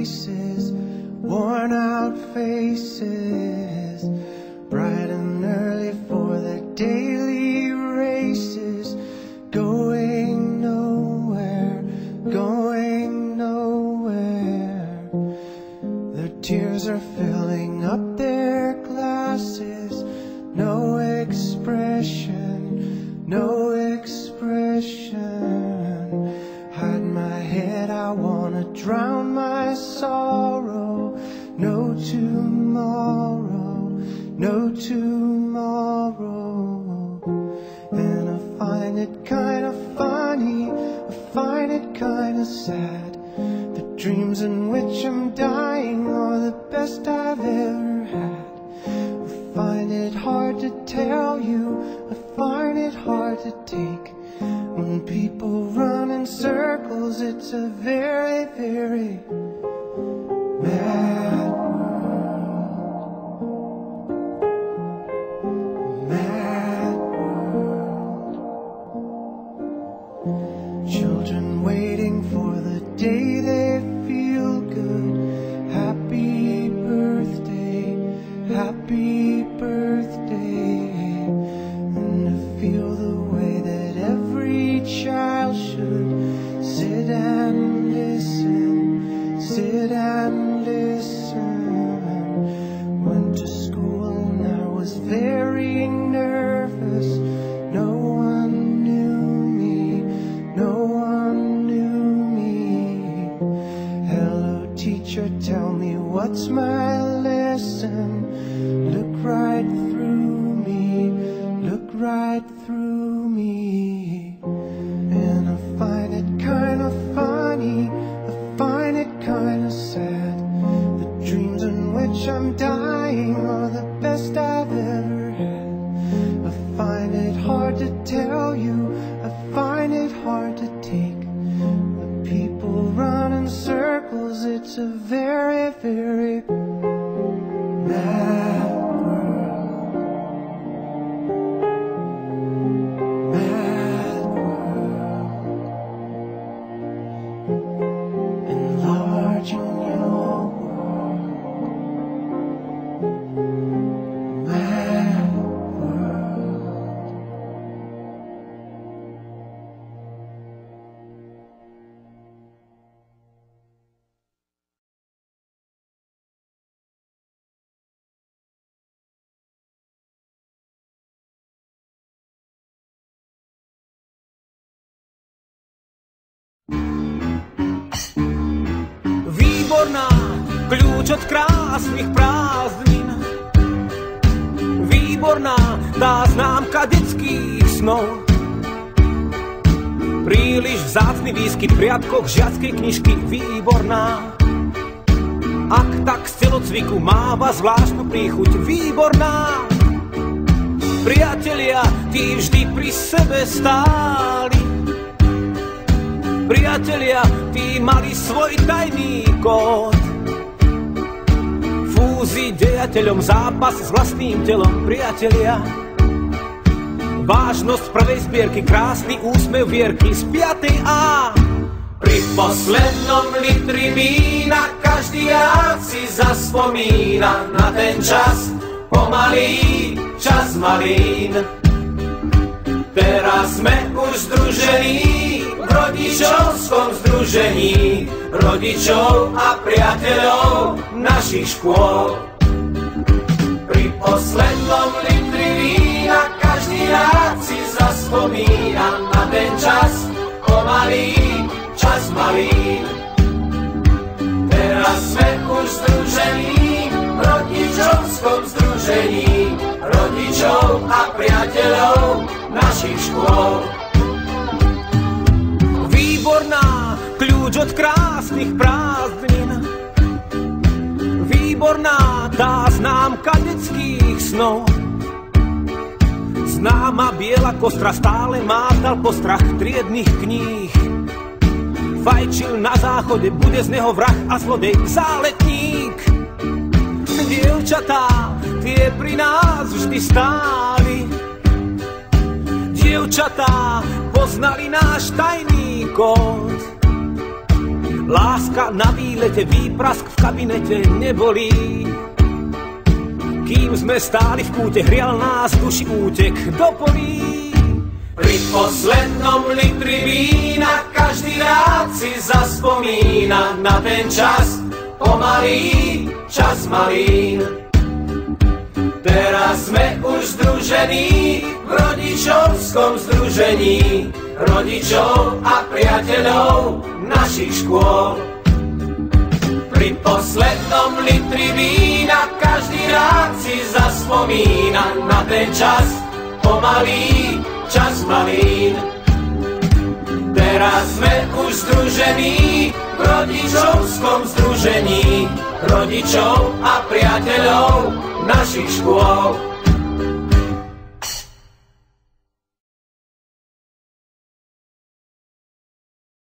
places, worn out faces, bright and early for the daily races, going nowhere, going nowhere. Their tears are filling up their glasses, no expression, no expression. Hide my head, I wanna drown my sorrow. No tomorrow, no tomorrow. And I find it kinda funny, I find it kinda sad. The dreams in which I'm dying are the best I've ever had. I find it hard to tell you, I find it hard to take. When people run in circles, it's a very, very mad world. Mad world. Children waiting for the day they feel good. Happy birthday, happy birthday. And to feel the way that every child should sit and listen, sit and listen. Went to school and I was very nervous. No one knew me, no one knew me. Hello teacher, tell me what's my lesson. Look right through me, look right through me. And I find it kinda funny, I find it kinda sad. The dreams in which I'm dying are the best I've ever had. I find it hard to tell you, I find it hard to take. The people run in circles, it's a very, very mad world. Mad world. Enlarging your world. Mad world. Výborná, kľúč od krásnych prázdnin. Výborná, tá známka detských snov. Príliš vzácny výskyt v riadkoch žiackej knižky. Výborná, ak tak z celocviku máva zvláštnu príchuť. Výborná, priatelia, tí vždy pri sebe stáli. Priatelia, tí mali svoj tajný kód. Fúzi dejateľom, zápas s vlastným telom. Priatelia, vážnosť prvej zbierky, krásny úsmev Vierky z 5. A. Pri poslednom litri vína každý rád si zaspomína na ten čas, pomalý čas malín. Teraz sme už združení v rodičovskom združení rodičov a priateľov našich škôl. Pri poslednom litri vína každý rád si zaspomína na ten čas, pomalý čas malý. Teraz sme už združení v rodičovskom združení rodičov a priateľov našich škôl. Výborná, kľúč od krásnych prázdnin. Výborná, tá známka detských snov. Známa biela kostra stále mátal postrach triednych kníh. Fajčil na záchode, bude z neho vrah a zlodej záletník. Dievčatá, tie pri nás vždy stáli. Dievčatá poznali náš tajný kód. Láska na výlete, výprask v kabinete nebolí. Kým sme stáli v kúte, hrial nás duši útek do polí. Pri poslednom litri vína každý rád si zaspomína na ten čas, pomalý čas malín. Teraz sme už združení v rodičovskom združení rodičov a priateľov našich škôl. Pri poslednom litri vína každý rád si zaspomína na ten čas, pomalý čas malín. Teraz sme už združení v rodičovskom združení rodičov a priateľov našich škôl.